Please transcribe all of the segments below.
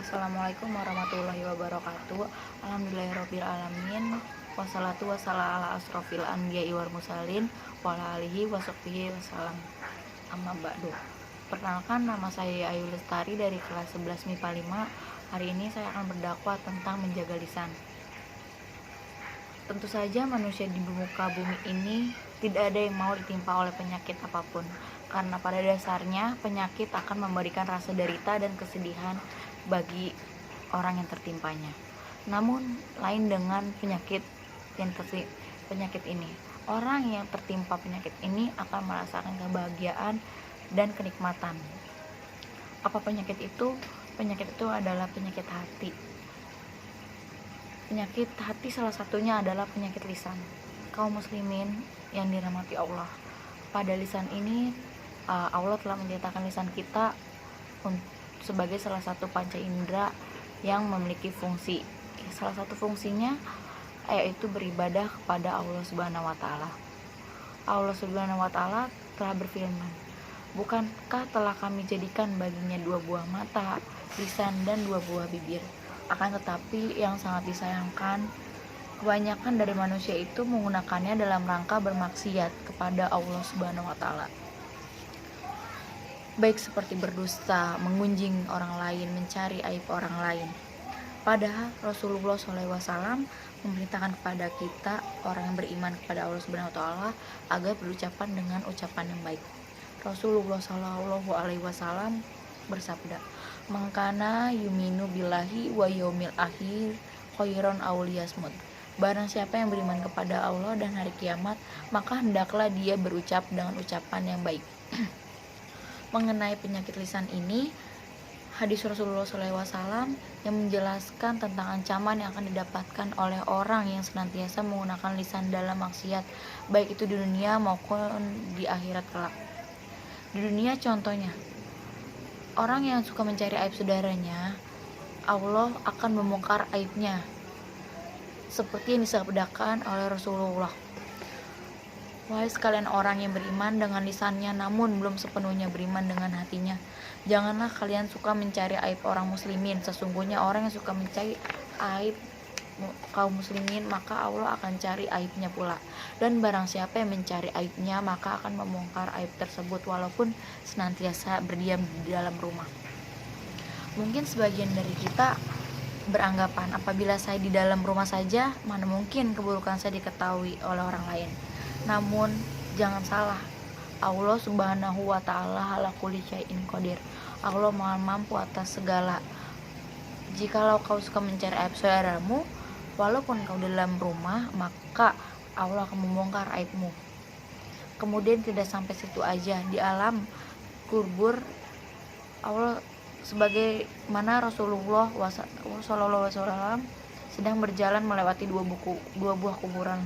Assalamualaikum warahmatullahi wabarakatuh. Alhamdulillahirrabbilalamin. Wassalatu wassalamu ala asrofil anbiya'i wal mursalin wa ala alihi wa sahbihi wasallam. Amma ba'du. Perkenalkan, nama saya Ayu Lestari dari kelas 11 MIPA 5. Hari ini saya akan berdakwah tentang menjaga lisan. Tentu saja manusia di muka bumi ini tidak ada yang mau ditimpa oleh penyakit apapun, karena pada dasarnya penyakit akan memberikan rasa derita dan kesedihan bagi orang yang tertimpanya. Namun lain dengan penyakit ini. Orang yang tertimpa penyakit ini akan merasakan kebahagiaan dan kenikmatan. Apa penyakit itu? Penyakit itu adalah penyakit hati. Penyakit hati salah satunya adalah penyakit lisan. Kaum muslimin yang dirahmati Allah, pada lisan ini Allah telah menciptakan lisan kita sebagai salah satu panca indera yang memiliki fungsi. Salah satu fungsinya yaitu beribadah kepada Allah Subhanahu wa taala. Allah Subhanahu wa taala telah berfirman, "Bukankah telah kami jadikan baginya 2 buah mata, lisan, dan 2 buah bibir? Akan tetapi yang sangat disayangkan, kebanyakan dari manusia itu menggunakannya dalam rangka bermaksiat kepada Allah Subhanahu wa taala. Baik seperti berdusta, menggunjing orang lain, mencari aib orang lain." Padahal Rasulullah SAW memerintahkan kepada kita orang yang beriman kepada Allah Subhanahu wa taala agar berucapan dengan ucapan yang baik. Rasulullah SAW bersabda, "Mangkana yuminu billahi wa yaumil akhir khairon auliyasmut." Barang siapa yang beriman kepada Allah dan hari kiamat, maka hendaklah dia berucap dengan ucapan yang baik. Mengenai penyakit lisan ini, hadis Rasulullah SAW yang menjelaskan tentang ancaman yang akan didapatkan oleh orang yang senantiasa menggunakan lisan dalam maksiat, baik itu di dunia maupun di akhirat kelak. Di dunia contohnya, orang yang suka mencari aib saudaranya, Allah akan membongkar aibnya, seperti yang disabdakan oleh Rasulullah, "Wahai sekalian orang yang beriman dengan lisannya namun belum sepenuhnya beriman dengan hatinya, janganlah kalian suka mencari aib orang muslimin. Sesungguhnya orang yang suka mencari aib kaum muslimin, maka Allah akan cari aibnya pula. Dan barang siapa yang mencari aibnya, maka akan membongkar aib tersebut walaupun senantiasa berdiam di dalam rumah." Mungkin sebagian dari kita beranggapan, apabila saya di dalam rumah saja, mana mungkin keburukan saya diketahui oleh orang lain. Namun jangan salah, Allah Subhanahu wa taala ala kulli syai'in qadir. Allah Maha mampu atas segala. Jikalau kau suka mencari aib saudaramu, walaupun kau dalam rumah, maka Allah akan membongkar aibmu. Kemudian tidak sampai situ aja, di alam kubur Allah, sebagaimana Rasulullah SAW sedang berjalan melewati dua buah kuburan.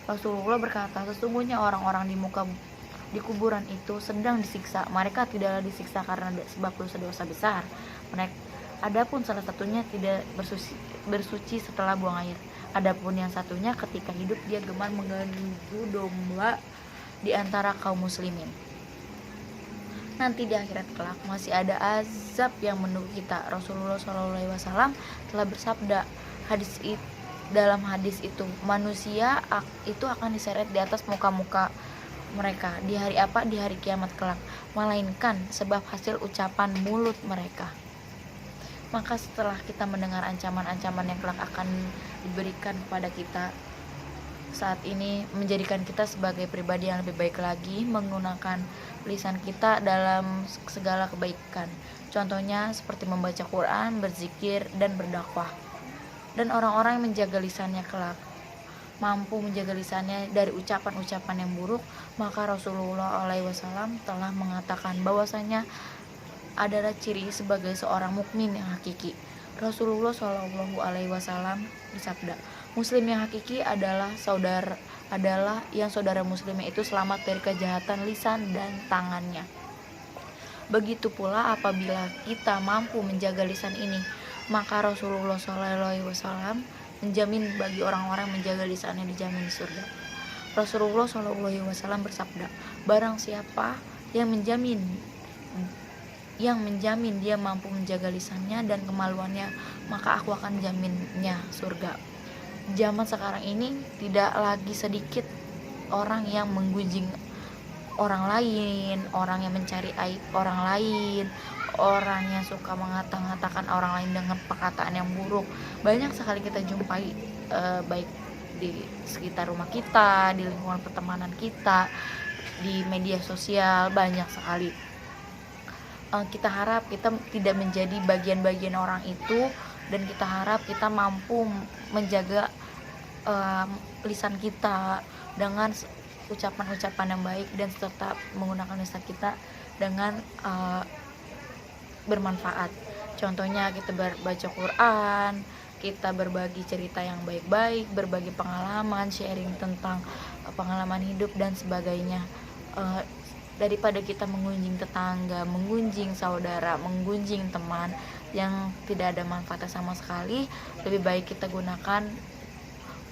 Rasulullah berkata, "Sesungguhnya orang-orang di kuburan itu sedang disiksa. Mereka tidaklah disiksa karena sebab dosa-dosa besar. Adapun salah satunya tidak bersuci setelah buang air. Adapun yang satunya ketika hidup dia gemar mengganggu domba di antara kaum muslimin. Nanti di akhirat kelak masih ada azab yang menunggu kita." Rasulullah SAW telah bersabda dalam hadis itu, manusia itu akan diseret di atas muka-muka mereka di hari apa? Di hari kiamat kelak, melainkan sebab hasil ucapan mulut mereka. Maka setelah kita mendengar ancaman-ancaman yang kelak akan diberikan kepada kita, saat ini menjadikan kita sebagai pribadi yang lebih baik lagi, menggunakan lisan kita dalam segala kebaikan. Contohnya seperti membaca Quran, berzikir, dan berdakwah. Dan orang-orang yang menjaga lisannya kelak mampu menjaga lisannya dari ucapan-ucapan yang buruk, maka Rasulullah SAW telah mengatakan bahwasanya adalah ciri sebagai seorang mukmin yang hakiki. Rasulullah SAW bersabda, "Muslim yang hakiki adalah yang saudara muslimnya itu selamat dari kejahatan lisan dan tangannya." Begitu pula apabila kita mampu menjaga lisan ini, maka Rasulullah SAW menjamin bagi orang-orang menjaga lisannya dijamin di surga. Rasulullah SAW bersabda, "Barang siapa yang menjamin yang menjamin dia mampu menjaga lisannya dan kemaluannya, maka aku akan jaminnya surga. Zaman sekarang ini tidak lagi sedikit orang yang menggunjing orang lain, orang yang mencari aib orang lain, orang yang suka mengata-ngatakan orang lain dengan perkataan yang buruk. Banyak sekali kita jumpai, baik di sekitar rumah kita, di lingkungan pertemanan kita, di media sosial, banyak sekali. Kita harap kita tidak menjadi bagian-bagian orang itu, dan kita harap kita mampu menjaga lisan kita dengan ucapan-ucapan yang baik, dan tetap menggunakan lisan kita dengan bermanfaat. Contohnya kita baca Quran, kita berbagi cerita yang baik-baik, berbagi pengalaman, sharing tentang pengalaman hidup dan sebagainya. Daripada kita menggunjing tetangga, menggunjing saudara, menggunjing teman yang tidak ada manfaatnya sama sekali, lebih baik kita gunakan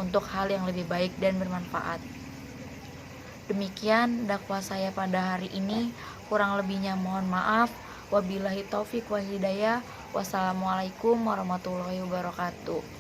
untuk hal yang lebih baik dan bermanfaat. Demikian dakwah saya pada hari ini, kurang lebihnya mohon maaf. Wabillahi taufik wal hidayah. Wassalamualaikum warahmatullahi wabarakatuh.